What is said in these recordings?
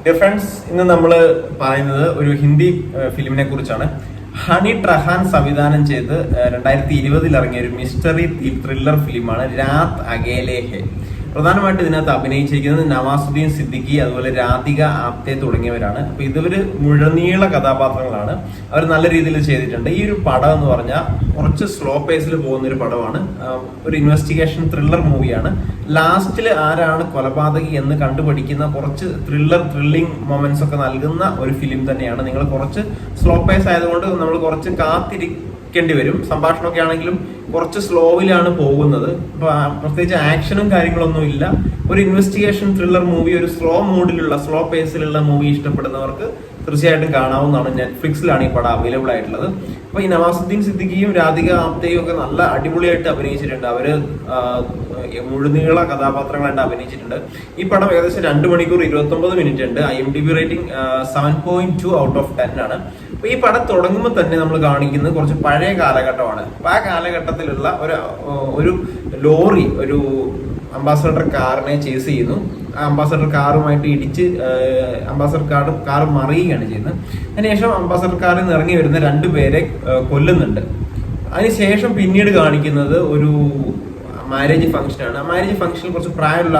Dear friends, ഇന്ന് നമ്മൾ പറയുന്നത് ഒരു ഹിന്ദി ഫിലിമിനെ കുറിച്ചാണ്. ഹണി ട്രഹാൻ സംവിധാനം ചെയ്ത് 2020 ഇറങ്ങിയ ഒരു മിസ്റ്ററി ത്രില്ലർ ഫിലിമാണ് രാത് അകേലേ ഹെ. പ്രധാനമായിട്ട് ഇതിനകത്ത് അഭിനയിച്ചിരിക്കുന്നത് നവാസുദ്ദീൻ സിദ്ദിഖി, അതുപോലെ രാധിക ആപ്തെ തുടങ്ങിയവരാണ്. അപ്പൊ ഇതൊരു മുഴുനീള കഥാപാത്രങ്ങളാണ്. അവർ നല്ല രീതിയിൽ ചെയ്തിട്ടുണ്ട്. ഈ ഒരു പടം എന്ന് പറഞ്ഞാൽ കുറച്ച് സ്ലോ പേസിൽ പോകുന്ന ഒരു പടമാണ്. ഒരു ഇൻവെസ്റ്റിഗേഷൻ ത്രില്ലർ മൂവിയാണ്. ലാസ്റ്റിൽ ആരാണ് കൊലപാതകി എന്ന് കണ്ടുപിടിക്കുന്ന കുറച്ച് ത്രില്ലിംഗ് മൊമെന്റ്സ് ഒക്കെ നൽകുന്ന ഒരു ഫിലിം തന്നെയാണ്. നിങ്ങൾ കുറച്ച് സ്ലോ പേസ് ആയതുകൊണ്ട് നമ്മൾ കുറച്ച് കാത്തിരിക്കേണ്ടി വരും. സംഭാഷണമൊക്കെ ആണെങ്കിലും കുറച്ച് സ്ലോവിലാണ് പോകുന്നത്. അപ്പൊ പ്രത്യേകിച്ച് ആക്ഷനും കാര്യങ്ങളൊന്നും ഇല്ല. ഒരു ഇൻവെസ്റ്റിഗേഷൻ ത്രില്ലർ മൂവി, ഒരു സ്ലോ പേസിലുള്ള മൂവി ഇഷ്ടപ്പെടുന്നവർക്ക് തീർച്ചയായിട്ടും കാണാവുന്നതാണ്. നെറ്റ്ഫ്ലിക്സിലാണ് ഈ പടം അവൈലബിൾ ആയിട്ടുള്ളത്. അപ്പൊ ഈ നവാസുദ്ദീൻ സിദ്ദിഖിയും രാധിക ആപ്തെയും ഒക്കെ നല്ല അടിപൊളിയായിട്ട് അഭിനയിച്ചിട്ടുണ്ട്. അവര് മുഴുനീള കഥാപാത്രങ്ങളായിട്ട് അഭിനയിച്ചിട്ടുണ്ട്. ഈ പടം ഏകദേശം 2 മണിക്കൂർ 29 മിനിറ്റ് ഉണ്ട്. IMDb റേറ്റിംഗ് 7.2 ഔട്ട് ഓഫ് 10 ആണ്. അപ്പൊ ഈ പടം തുടങ്ങുമ്പോൾ തന്നെ നമ്മൾ കാണിക്കുന്നത് കുറച്ച് പഴയ കാലഘട്ടമാണ്. അപ്പൊ ആ കാലഘട്ടത്തിലുള്ള ഒരു ലോറി ഒരു അംബാസഡർ കാറിനെ ചേസ് ചെയ്യുന്നു. ആ അംബാസഡർ കാറുമായിട്ട് ഇടിച്ച് അംബാസഡർ കാർ മറിയുകയാണ് ചെയ്യുന്നത്. അതിനുശേഷം അംബാസഡർ കാറിൽ നിന്ന് ഇറങ്ങി വരുന്ന 2 പേരെ കൊല്ലുന്നുണ്ട്. അതിനുശേഷം പിന്നീട് കാണിക്കുന്നത് ഒരു മാരേജ് ഫംഗ്ഷനാണ്. ആ മാരേജ് ഫംഗ്ഷനിൽ കുറച്ച് പ്രായമുള്ള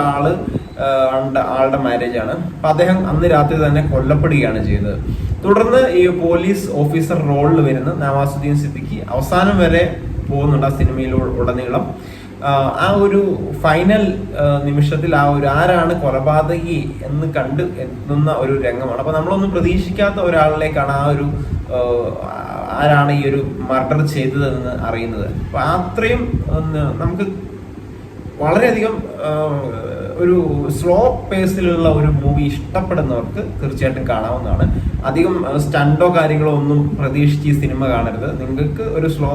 ആളുടെ മാരേജ് ആണ്. അപ്പൊ അദ്ദേഹം അന്ന് രാത്രി തന്നെ കൊല്ലപ്പെടുകയാണ് ചെയ്തത്. തുടർന്ന് ഈ പോലീസ് ഓഫീസർ റോളിൽ വരുന്ന നവാസുദ്ദീൻ സിദ്ദിഖി അവസാനം വരെ പോകുന്നുണ്ട് ആ സിനിമയിലുടനീളം. ആ ഒരു ഫൈനൽ നിമിഷത്തിൽ ആരാണ് കൊലപാതകി എന്ന് കണ്ട് എത്തുന്ന ഒരു രംഗമാണ്. അപ്പൊ നമ്മളൊന്നും പ്രതീക്ഷിക്കാത്ത ഒരാളിലേക്കാണ് ആരാണ് ഈ ഒരു മർഡർ ചെയ്തതെന്ന് അറിയുന്നത്. അപ്പൊ അത്രയും നമുക്ക് വളരെയധികം ഒരു സ്ലോ പേസിലുള്ള ഒരു മൂവി ഇഷ്ടപ്പെടുന്നവർക്ക് തീർച്ചയായിട്ടും കാണാവുന്നതാണ്. അധികം സ്റ്റണ്ടോ കാര്യങ്ങളോ ഒന്നും പ്രതീക്ഷിച്ച് ഈ സിനിമ കാണരുത്. നിങ്ങൾക്ക് ഒരു സ്ലോ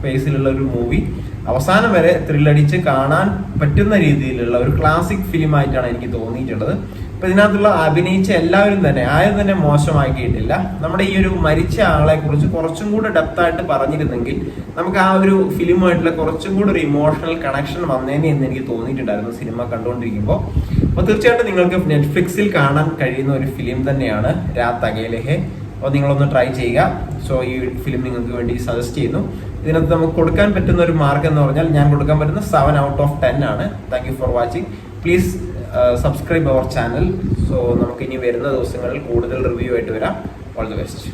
പേസിലുള്ള ഒരു മൂവി അവസാനം വരെ ത്രില്ലടിച്ച് കാണാൻ പറ്റുന്ന രീതിയിലുള്ള ഒരു ക്ലാസിക് ഫിലിം ആയിട്ടാണ് എനിക്ക് തോന്നിയിട്ടുള്ളത്. അപ്പൊ ഇതിനകത്തുള്ള അഭിനയിച്ച എല്ലാവരും തന്നെ ആരും തന്നെ മോശമാക്കിയിട്ടില്ല. നമ്മുടെ ഈ ഒരു മരിച്ച ആളെ കുറിച്ച് കുറച്ചും കൂടെ ഡെപ്ത് ആയിട്ട് പറഞ്ഞിരുന്നെങ്കിൽ നമുക്ക് ആ ഒരു ഫിലിമായിട്ടുള്ള കുറച്ചും കൂടെ ഒരു ഇമോഷണൽ കണക്ഷൻ വന്നേനെ എന്ന് എനിക്ക് തോന്നിയിട്ടുണ്ടായിരുന്നു സിനിമ കണ്ടുകൊണ്ടിരിക്കുമ്പോൾ. അപ്പൊ തീർച്ചയായിട്ടും നിങ്ങൾക്ക് നെറ്റ്ഫ്ലിക്സിൽ കാണാൻ കഴിയുന്ന ഒരു ഫിലിം തന്നെയാണ് രാത് അകേലേ ഹെ. അപ്പോൾ നിങ്ങളൊന്ന് ട്രൈ ചെയ്യുക. സോ ഈ ഫിലിം നിങ്ങൾക്ക് വേണ്ടി സജസ്റ്റ് ചെയ്യുന്നു. ഇതിനകത്ത് നമുക്ക് കൊടുക്കാൻ പറ്റുന്ന ഒരു മാർക്ക് എന്ന് പറഞ്ഞാൽ ഞാൻ കൊടുക്കാൻ പറ്റുന്ന 7 ഔട്ട് ഓഫ് 10 ആണ്. Thank you for watching. Please subscribe our channel. So നമുക്ക് ഇനി വരുന്ന ദിവസങ്ങളിൽ കൂടുതൽ റിവ്യൂ ആയിട്ട് വരാം. All the best.